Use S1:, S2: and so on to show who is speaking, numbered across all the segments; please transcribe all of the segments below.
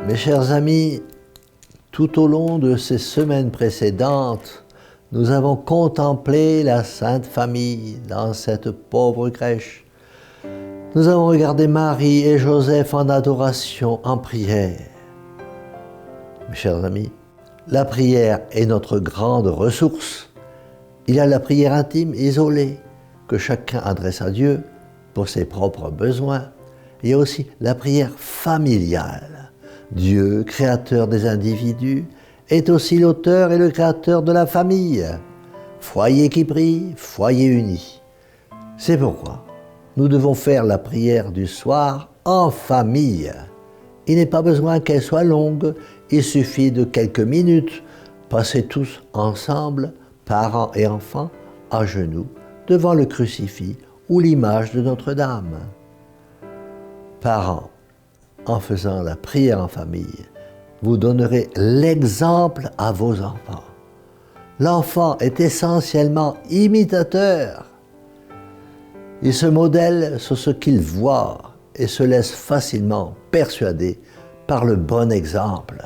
S1: Mes chers amis, tout au long de ces semaines précédentes, nous avons contemplé la Sainte Famille dans cette pauvre crèche. Nous avons regardé Marie et Joseph en adoration, en prière. Mes chers amis, la prière est notre grande ressource. Il y a la prière intime, isolée, que chacun adresse à Dieu pour ses propres besoins. Il y a aussi la prière familiale. Dieu, créateur des individus, est aussi l'auteur et le créateur de la famille. Foyer qui prie, foyer uni. C'est pourquoi nous devons faire la prière du soir en famille. Il n'est pas besoin qu'elle soit longue, il suffit de quelques minutes, passer tous ensemble, parents et enfants, à genoux, devant le crucifix ou l'image de Notre-Dame. Parents, en faisant la prière en famille, vous donnerez l'exemple à vos enfants. L'enfant est essentiellement imitateur. Il se modèle sur ce qu'il voit et se laisse facilement persuader par le bon exemple.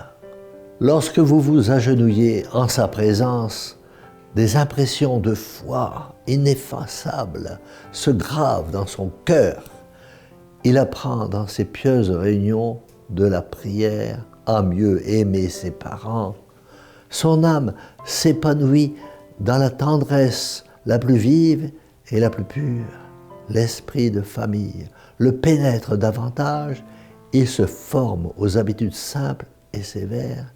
S1: Lorsque vous vous agenouillez en sa présence, des impressions de foi ineffaçables se gravent dans son cœur. Il apprend dans ces pieuses réunions de la prière à mieux aimer ses parents. Son âme s'épanouit dans la tendresse la plus vive et la plus pure. L'esprit de famille le pénètre davantage, il se forme aux habitudes simples et sévères.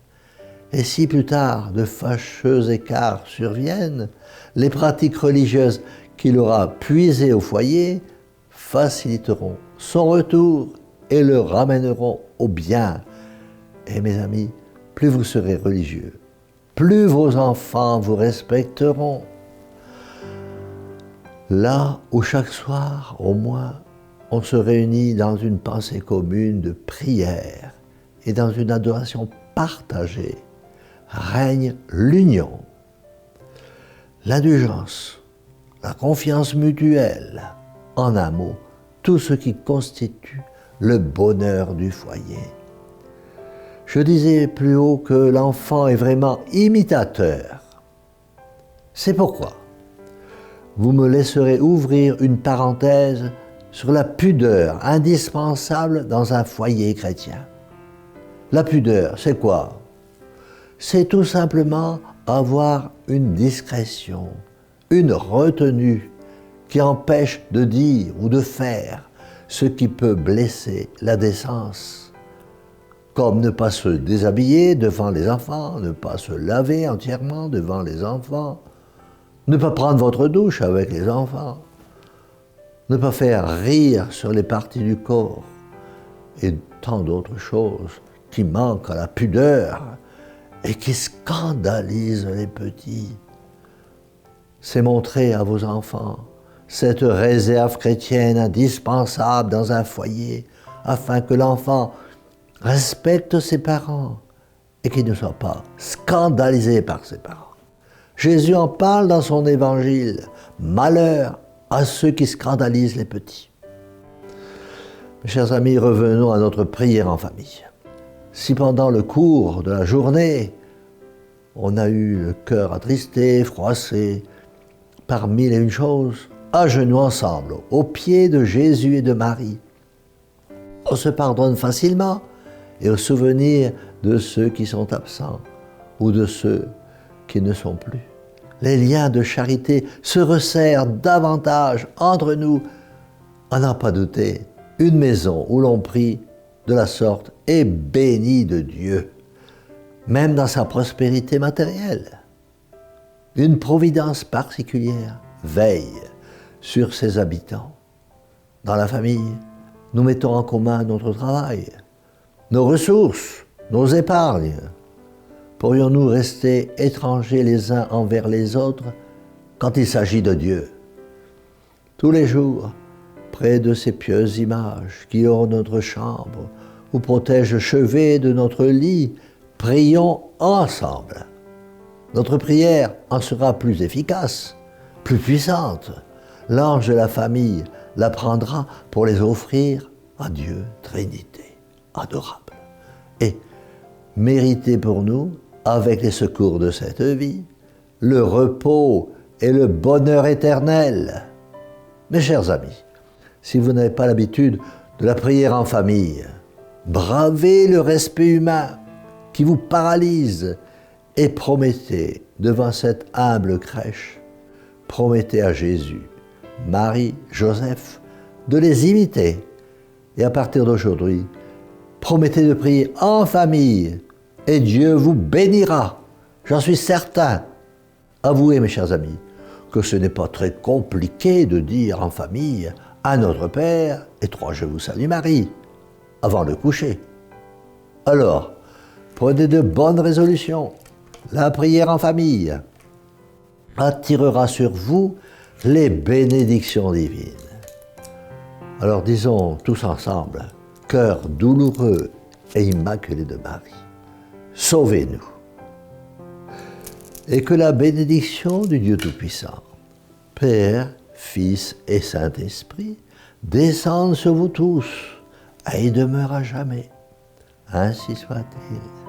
S1: Et si plus tard de fâcheux écarts surviennent, les pratiques religieuses qu'il aura puisées au foyer faciliteront son retour et le ramèneront au bien. Et mes amis, plus vous serez religieux, plus vos enfants vous respecteront. Là où chaque soir, au moins, on se réunit dans une pensée commune de prière et dans une adoration partagée, règne l'union, l'indulgence, la confiance mutuelle, en un mot, tout ce qui constitue le bonheur du foyer. Je disais plus haut que l'enfant est vraiment imitateur. C'est pourquoi vous me laisserez ouvrir une parenthèse sur la pudeur indispensable dans un foyer chrétien. La pudeur, c'est quoi? C'est tout simplement avoir une discrétion, une retenue qui empêche de dire ou de faire ce qui peut blesser la décence. Comme ne pas se déshabiller devant les enfants, ne pas se laver entièrement devant les enfants, ne pas prendre votre douche avec les enfants, ne pas faire rire sur les parties du corps et tant d'autres choses qui manquent à la pudeur et qui scandalisent les petits. C'est montrer à vos enfants cette réserve chrétienne indispensable dans un foyer afin que l'enfant respecte ses parents et qu'il ne soit pas scandalisé par ses parents. Jésus en parle dans son évangile. Malheur à ceux qui scandalisent les petits. Mes chers amis, revenons à notre prière en famille. Si pendant le cours de la journée, on a eu le cœur attristé, froissé, par mille et une choses, à genoux ensemble, aux pieds de Jésus et de Marie, on se pardonne facilement et au souvenir de ceux qui sont absents ou de ceux qui ne sont plus. Les liens de charité se resserrent davantage entre nous. À n'en pas douter, une maison où l'on prie de la sorte est bénie de Dieu, même dans sa prospérité matérielle. Une providence particulière veille sur ses habitants. Dans la famille, nous mettons en commun notre travail, nos ressources, nos épargnes. Pourrions-nous rester étrangers les uns envers les autres quand il s'agit de Dieu? Tous les jours, près de ces pieuses images qui ornent notre chambre ou protègent le chevet de notre lit, prions ensemble. Notre prière en sera plus efficace, plus puissante. L'ange de la famille la prendra pour les offrir à Dieu, Trinité adorable. Et méritez pour nous, avec les secours de cette vie, le repos et le bonheur éternel. Mes chers amis, si vous n'avez pas l'habitude de la prière en famille, bravez le respect humain qui vous paralyse et promettez devant cette humble crèche, promettez à Jésus, Marie, Joseph, de les imiter. Et à partir d'aujourd'hui, promettez de prier en famille et Dieu vous bénira. J'en suis certain. Avouez, mes chers amis, que ce n'est pas très compliqué de dire en famille à notre Père et 3 Je vous salue Marie, avant le coucher. Alors, prenez de bonnes résolutions. La prière en famille attirera sur vous les bénédictions divines. Alors disons tous ensemble, cœur douloureux et immaculé de Marie, sauvez-nous. Et que la bénédiction du Dieu Tout-Puissant, Père, Fils et Saint-Esprit, descende sur vous tous et demeure à jamais. Ainsi soit-il.